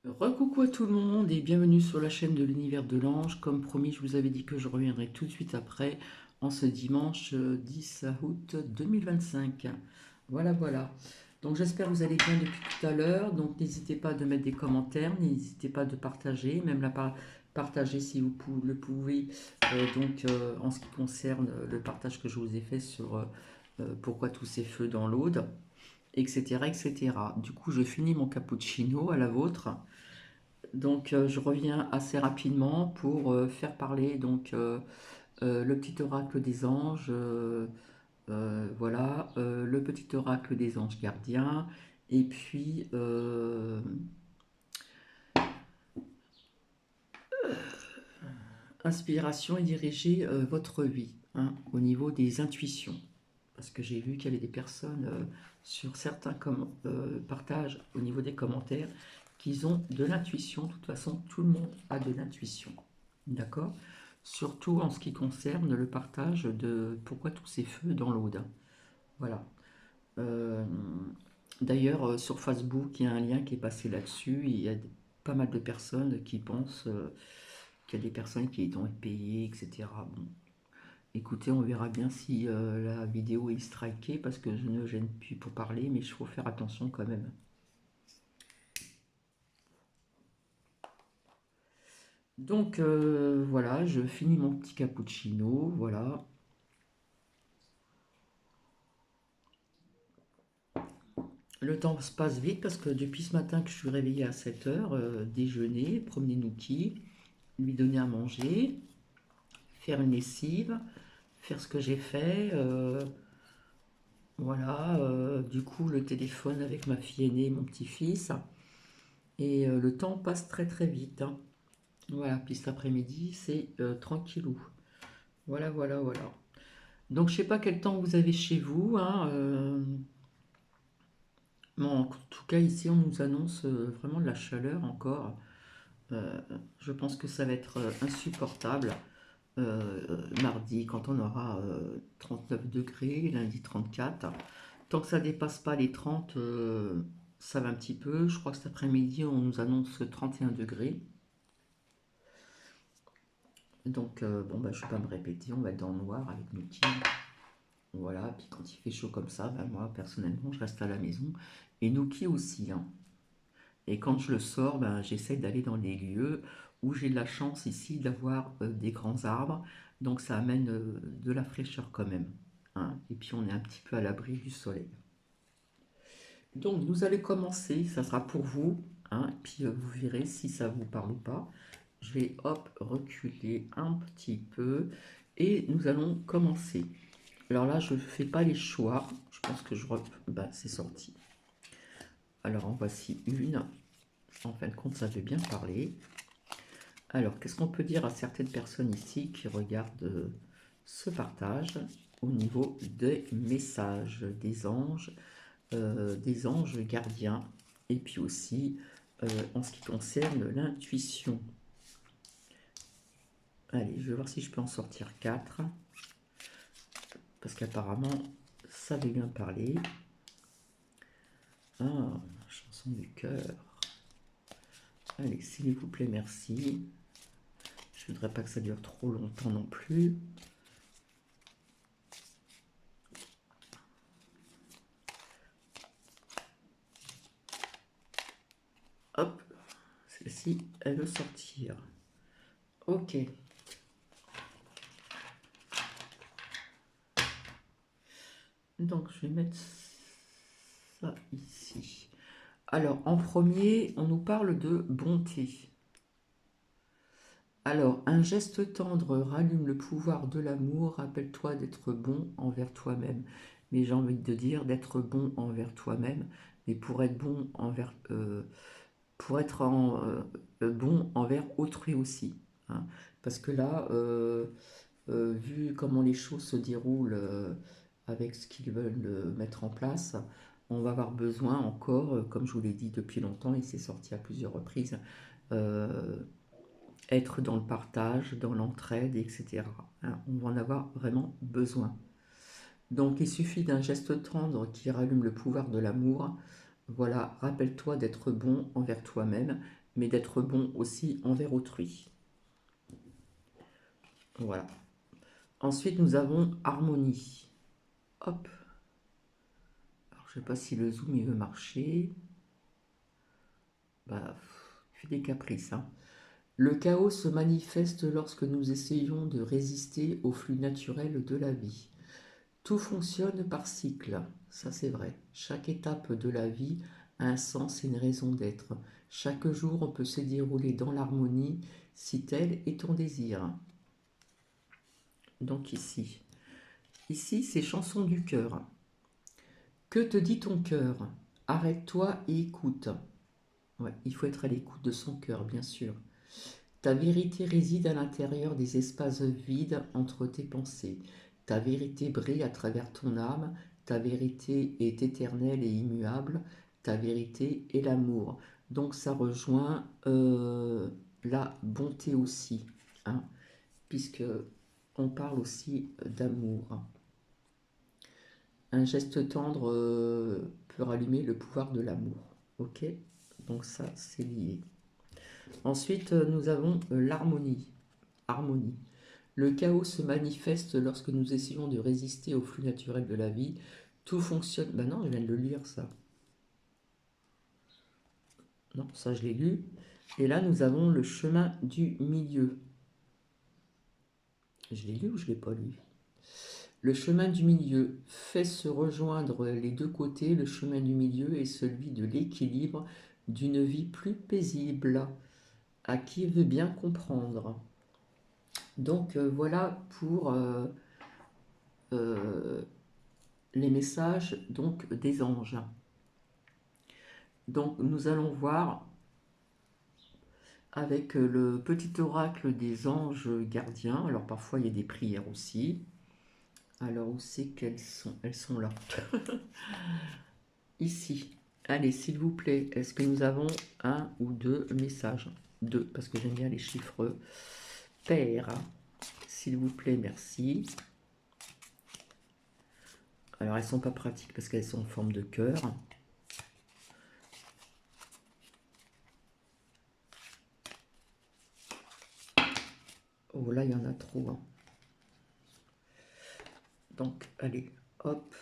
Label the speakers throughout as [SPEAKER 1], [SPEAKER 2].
[SPEAKER 1] Recoucou à tout le monde et bienvenue sur la chaîne de l'univers de l'ange. Comme promis, je vous avais dit que je reviendrai tout de suite après, en ce dimanche 10 août 2025. Voilà, voilà. Donc j'espère que vous allez bien depuis tout à l'heure. Donc n'hésitez pas de mettre des commentaires, n'hésitez pas de partager, même partager si vous le pouvez. En ce qui concerne le partage que je vous ai fait sur pourquoi tous ces feux dans l'Aude, etc., etc. Du coup, je finis mon cappuccino à la vôtre. Je reviens assez rapidement pour faire parler le petit oracle des anges, voilà, le petit oracle des anges gardiens, et puis inspiration et diriger votre vie, hein, au niveau des intuitions. Parce que j'ai vu qu'il y avait des personnes sur certains partages au niveau des commentaires qu'ils ont de l'intuition. De toute façon, tout le monde a de l'intuition. D'accord? Surtout en ce qui concerne le partage de pourquoi tous ces feux dans l'Aude. Voilà. Euh, D'ailleurs, sur Facebook, il y a un lien qui est passé là-dessus. Il y a pas mal de personnes qui pensent qu'il y a des personnes qui ont été payées, etc. Bon, écoutez, on verra bien si la vidéo est strikée parce que je ne gêne plus pour parler, mais il faut faire attention quand même. Voilà, je finis mon petit cappuccino, voilà. Le temps se passe vite parce que depuis ce matin que je suis réveillée à 7 heures, déjeuner, promener Nookie, lui donner à manger, faire une lessive, faire ce que j'ai fait. Voilà, du coup le téléphone avec ma fille aînée et mon petit-fils. Et le temps passe très très vite, hein. Voilà, puis cet après-midi, c'est tranquillou. Voilà, voilà, voilà. Donc, je sais pas quel temps vous avez chez vous, hein, bon, en tout cas, ici, on nous annonce vraiment de la chaleur encore. Euh, je pense que ça va être insupportable mardi quand on aura 39 degrés, lundi 34. Tant que ça dépasse pas les 30, ça va un petit peu. Je crois que cet après-midi, on nous annonce 31 degrés. Bon, bah, je ne vais pas me répéter, on va être dans le noir avec nos petits. Voilà, puis quand il fait chaud comme ça, bah, moi, personnellement, je reste à la maison. Et Nuki aussi, hein. Et quand je le sors, ben, j'essaie d'aller dans des lieux où j'ai de la chance ici d'avoir des grands arbres. Donc ça amène de la fraîcheur quand même, hein. Et puis on est un petit peu à l'abri du soleil. Donc nous allons commencer, ça sera pour vous, hein, puis vous verrez si ça vous parle ou pas. Je vais hop reculer un petit peu et nous allons commencer. Alors là, je ne fais pas les choix. Je pense que c'est sorti. Alors en voici une. En fin de compte, ça veut bien parler. Alors, qu'est-ce qu'on peut dire à certaines personnes ici qui regardent ce partage au niveau des messages des anges gardiens, et puis aussi en ce qui concerne l'intuition. Allez, je vais voir si je peux en sortir 4, parce qu'apparemment, ça veut bien parler. Ah, chanson du cœur. Allez, s'il vous plaît, merci. Je voudrais pas que ça dure trop longtemps non plus. Hop, celle-ci, elle veut sortir. Ok. Donc, je vais mettre ça ici. Alors, en premier, on nous parle de bonté. Alors, un geste tendre rallume le pouvoir de l'amour. Rappelle-toi d'être bon envers toi-même. Mais j'ai envie de dire d'être bon envers toi-même, mais pour être bon bon envers autrui aussi, hein. Parce que là, vu comment les choses se déroulent avec ce qu'ils veulent mettre en place, on va avoir besoin encore, comme je vous l'ai dit depuis longtemps, et c'est sorti à plusieurs reprises, euh, être dans le partage, dans l'entraide, etc., hein. On va en avoir vraiment besoin. Donc il suffit d'un geste tendre qui rallume le pouvoir de l'amour. Voilà, rappelle-toi d'être bon envers toi-même, mais d'être bon aussi envers autrui. Voilà. Ensuite, nous avons harmonie. Hop. Alors, je ne sais pas si le zoom il veut marcher. Bah, il fait des caprices, hein. Le chaos se manifeste lorsque nous essayons de résister au flux naturel de la vie. Tout fonctionne par cycle, ça c'est vrai. Chaque étape de la vie a un sens et une raison d'être. Chaque jour peut se dérouler dans l'harmonie si tel est ton désir. Donc ici c'est chanson du cœur. Que te dit ton cœur? Arrête-toi et écoute. Ouais, il faut être à l'écoute de son cœur, bien sûr. Ta vérité réside à l'intérieur des espaces vides entre tes pensées. Ta vérité brille à travers ton âme. Ta vérité est éternelle et immuable. Ta vérité est l'amour. Donc ça rejoint la bonté aussi, hein, puisque on parle aussi d'amour. Un geste tendre peut rallumer le pouvoir de l'amour. Ok? Donc ça, c'est lié. Ensuite, nous avons l'harmonie. Harmonie. Le chaos se manifeste lorsque nous essayons de résister au flux naturel de la vie. Tout fonctionne. Ben non, je viens de le lire ça. Non, ça je l'ai lu. Et là, nous avons le chemin du milieu. Je l'ai lu ou je l'ai pas lu? Le chemin du milieu fait se rejoindre les deux côtés. Le chemin du milieu est celui de l'équilibre d'une vie plus paisible. À qui veut bien comprendre. Donc voilà pour les messages donc des anges. Donc nous allons voir avec le petit oracle des anges gardiens. Alors parfois il y a des prières aussi. Alors où c'est qu'elles sont? Elles sont là. Ici. Allez, s'il vous plaît, est-ce que nous avons un ou deux messages? Deux, parce que j'aime bien les chiffres pairs. S'il vous plaît, merci. Alors elles sont pas pratiques parce qu'elles sont en forme de cœur. Oh là, il y en a trop, hein. Donc, allez, hop.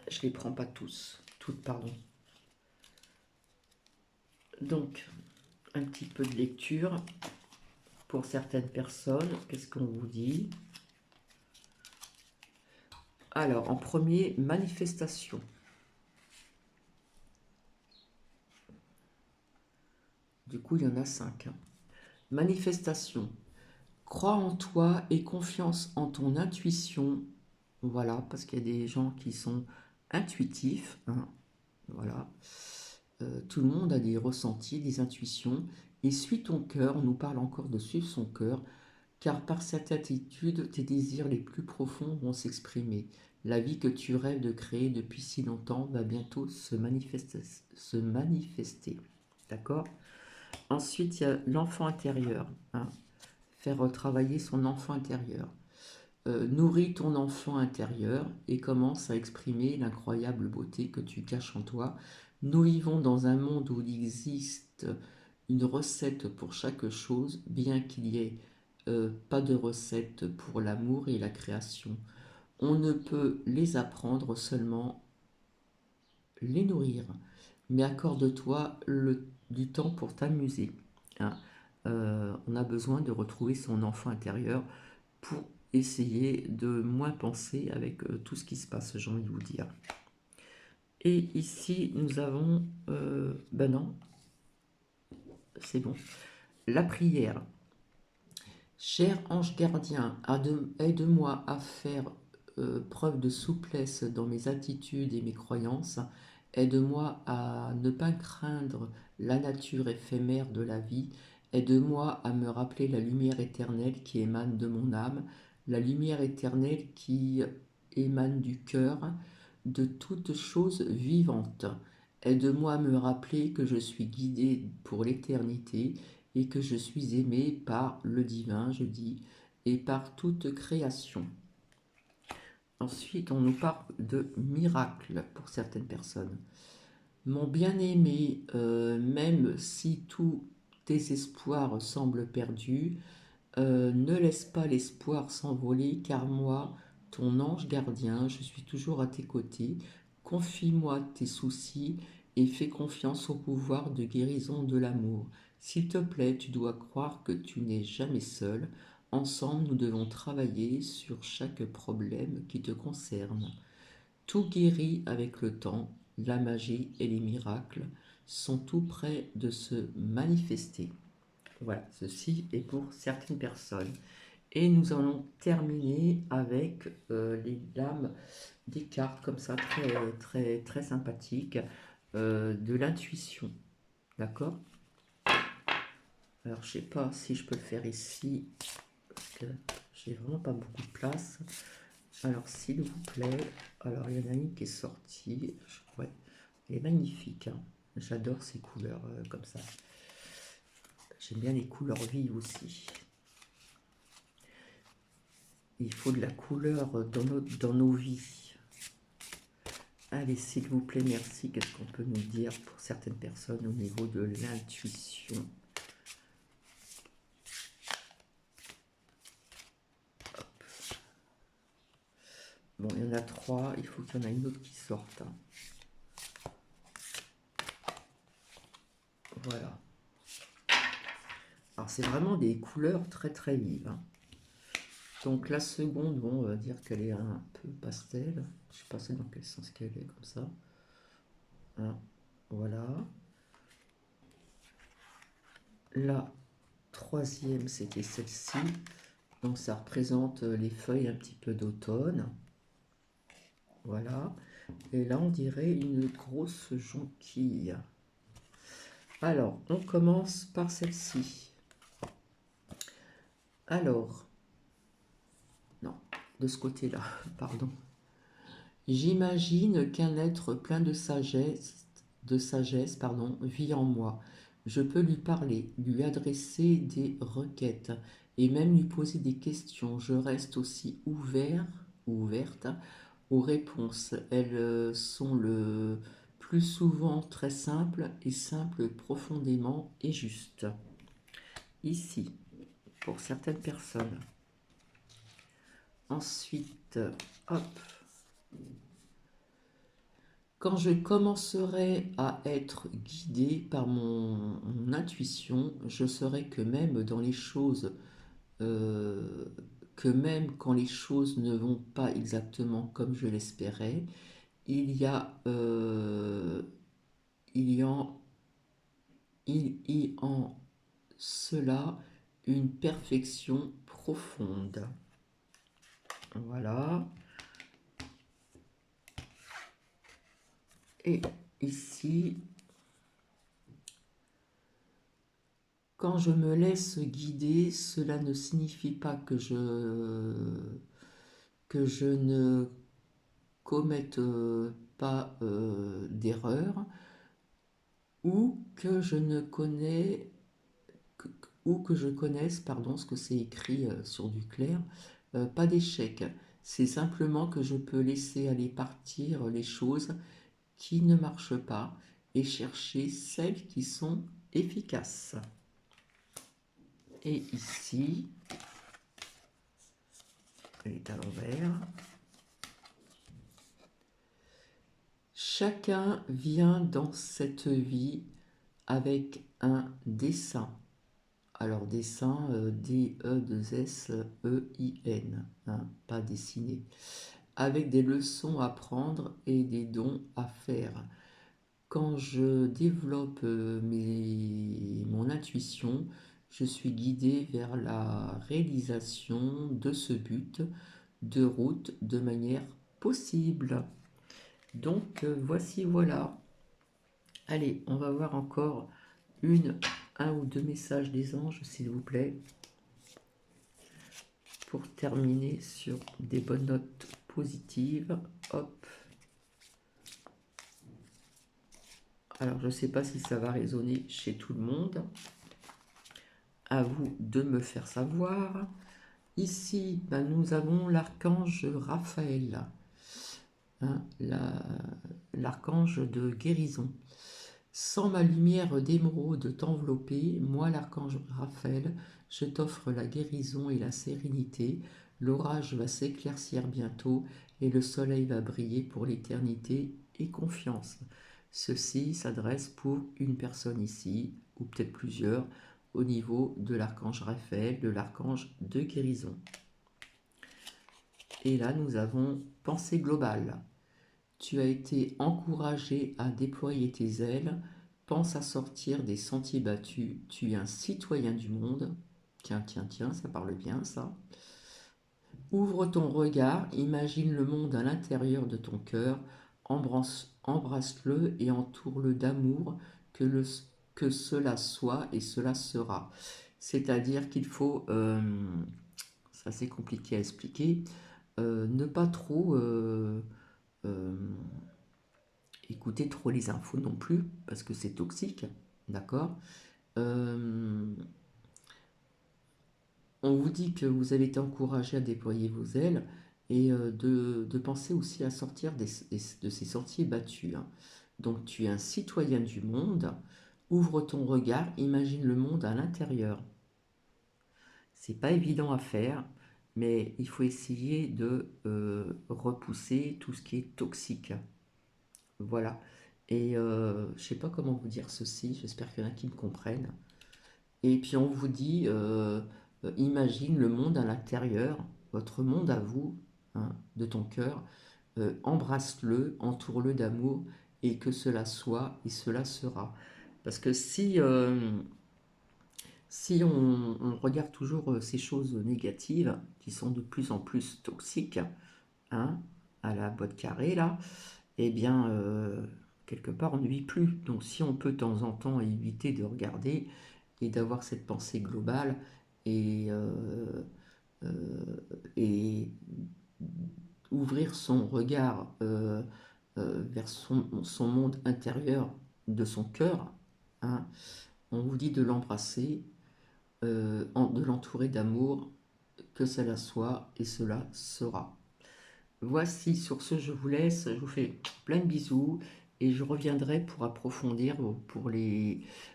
[SPEAKER 1] Je les prends pas tous. Toutes, pardon. Donc, un petit peu de lecture pour certaines personnes. Qu'est-ce qu'on vous dit? Alors, en premier, manifestation. Du coup, il y en a 5. Hein. Manifestation. Crois en toi et confiance en ton intuition. Voilà, parce qu'il y a des gens qui sont intuitifs. Hein. Voilà. Tout le monde a des ressentis, des intuitions. Et suis ton cœur. On nous parle encore de suivre son cœur. Car par cette attitude, tes désirs les plus profonds vont s'exprimer. La vie que tu rêves de créer depuis si longtemps va bientôt se manifester. D'accord? Ensuite, il y a l'enfant intérieur. Hein. Faire travailler son enfant intérieur. Nourris ton enfant intérieur et commence à exprimer l'incroyable beauté que tu caches en toi. Nous vivons dans un monde où il existe une recette pour chaque chose, bien qu'il n'y ait pas de recette pour l'amour et la création. On ne peut les apprendre, seulement les nourrir. Mais accorde-toi du temps pour t'amuser. Hein. On a besoin de retrouver son enfant intérieur pour essayer de moins penser avec tout ce qui se passe, j'ai envie de vous dire. Et ici, nous avons... ben non, c'est bon. La prière. Cher ange gardien, aide-moi à faire preuve de souplesse dans mes attitudes et mes croyances. Aide-moi à ne pas craindre la nature éphémère de la vie. Aide-moi à me rappeler la lumière éternelle qui émane de mon âme, la lumière éternelle qui émane du cœur de toute chose vivante. Aide-moi à me rappeler que je suis guidé pour l'éternité et que je suis aimé par le divin, je dis, et par toute création. Ensuite, on nous parle de miracle pour certaines personnes. Mon bien-aimé, même si tous tes espoirs semblent perdus, ne laisse pas l'espoir s'envoler, car moi, ton ange gardien, je suis toujours à tes côtés. Confie-moi tes soucis et fais confiance au pouvoir de guérison de l'amour. S'il te plaît, tu dois croire que tu n'es jamais seul. Ensemble, nous devons travailler sur chaque problème qui te concerne. Tout guérit avec le temps, la magie et les miracles sont tout près de se manifester. Voilà, ceci est pour certaines personnes. Et nous allons terminer avec les dames des cartes comme ça, très, très, très sympathiques, de l'intuition. D'accord? Alors, je sais pas si je peux le faire ici, parce que j'ai vraiment pas beaucoup de place. Alors, s'il vous plaît, alors il y en a une qui est sortie. Ouais, elle est magnifique, hein. J'adore ces couleurs comme ça. J'aime bien les couleurs vives aussi. Il faut de la couleur dans nos vies. Allez, s'il vous plaît, merci. Qu'est-ce qu'on peut nous dire pour certaines personnes au niveau de l'intuition? Bon, il y en a 3. Il faut qu'il y en ait une autre qui sorte, hein. Voilà. Alors, c'est vraiment des couleurs très, très vives, hein. Donc, la seconde, bon, on va dire qu'elle est un peu pastel. Je ne sais pas dans quel sens qu'elle est, comme ça. Hein, voilà. La troisième, c'était celle-ci. Donc, ça représente les feuilles un petit peu d'automne. Voilà. Et là, on dirait une grosse jonquille. Alors, on commence par celle-ci. Alors, non, de ce côté-là, pardon. J'imagine qu'un être plein de sagesse, pardon, vit en moi. Je peux lui parler, lui adresser des requêtes et même lui poser des questions. Je reste aussi ouvert ou ouverte aux réponses. Elles sont le plus souvent très simples et simples profondément et justes. Ici, pour certaines personnes. Ensuite, hop. Quand je commencerai à être guidé par mon intuition, je saurai que même dans les choses, euh, que même quand les choses ne vont pas exactement comme je l'espérais, il y a, il y en, il y en cela une perfection profonde. Voilà. Et ici, quand je me laisse guider, cela ne signifie pas que je ne commette pas d'erreur ou que je ne connais que- ou que je connaisse, pardon, ce que c'est écrit sur du clair, pas d'échec. C'est simplement que je peux laisser aller partir les choses qui ne marchent pas et chercher celles qui sont efficaces. Et ici, elle est à l'envers. Chacun vient dans cette vie avec un dessein. Alors dessin, D-E-2-S-E-I-N, hein, pas dessiné. Avec des leçons à prendre et des dons à faire. Quand je développe mon intuition, je suis guidé vers la réalisation de ce but de route de manière possible. Donc voici, voilà. Allez, on va voir encore un ou deux messages des anges, s'il vous plaît, pour terminer sur des bonnes notes positives. Hop. Alors, je ne sais pas si ça va résonner chez tout le monde. À vous de me faire savoir. Ici, ben, nous avons l'archange Raphaël, hein, l'archange de guérison. Sans ma lumière d'émeraude t'envelopper, moi l'archange Raphaël, je t'offre la guérison et la sérénité. L'orage va s'éclaircir bientôt et le soleil va briller pour l'éternité et confiance. Ceci s'adresse pour une personne ici, ou peut-être plusieurs, au niveau de l'archange Raphaël, de l'archange de guérison. Et là, nous avons pensée globale. Tu as été encouragé à déployer tes ailes. Pense à sortir des sentiers battus. Tu es un citoyen du monde. Tiens, tiens, tiens, ça parle bien, ça. Ouvre ton regard, imagine le monde à l'intérieur de ton cœur, embrasse-le et entoure-le d'amour, que cela soit et cela sera. C'est-à-dire qu'il faut, ça c'est compliqué à expliquer, ne pas trop euh, écouter trop les infos non plus, parce que c'est toxique, d'accord. Euh, on vous dit que vous avez été encouragé à déployer vos ailes et de penser aussi à sortir de ces sentiers battus, hein. Donc tu es un citoyen du monde, ouvre ton regard, imagine le monde à l'intérieur. C'est pas évident à faire, mais il faut essayer de repousser tout ce qui est toxique. Voilà. Et je sais pas comment vous dire ceci, j'espère qu'il y en a qui me comprennent. Et puis on vous dit, imagine le monde à l'intérieur, votre monde à vous, hein, de ton cœur, embrasse-le, entoure-le d'amour, et que cela soit et cela sera. Parce que si on regarde toujours ces choses négatives, qui sont de plus en plus toxiques, hein, à la boîte carrée là, eh bien, quelque part, on ne vit plus. Donc, si on peut de temps en temps éviter de regarder et d'avoir cette pensée globale et, euh, et ouvrir son regard vers son monde intérieur de son cœur, hein, on vous dit de l'embrasser, de l'entourer d'amour, que cela soit et cela sera. Voici, sur ce, je vous laisse. Je vous fais plein de bisous et je reviendrai pour approfondir,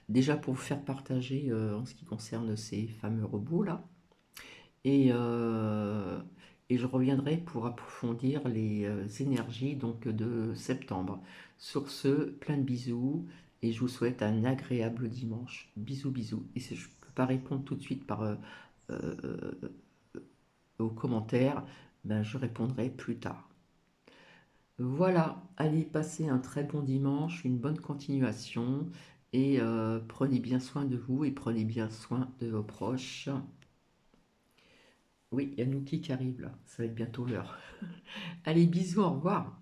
[SPEAKER 1] déjà pour vous faire partager en ce qui concerne ces fameux robots là. Et, euh, et je reviendrai pour approfondir les énergies donc de septembre. Sur ce, plein de bisous et je vous souhaite un agréable dimanche. Bisous, bisous. Et si je ne peux pas répondre tout de suite euh, aux commentaires, ben, je répondrai plus tard. Voilà, allez passer un très bon dimanche, une bonne continuation et prenez bien soin de vous et prenez bien soin de vos proches. Oui, il y a Nouki qui arrive là, ça va être bientôt l'heure. Allez, bisous, au revoir.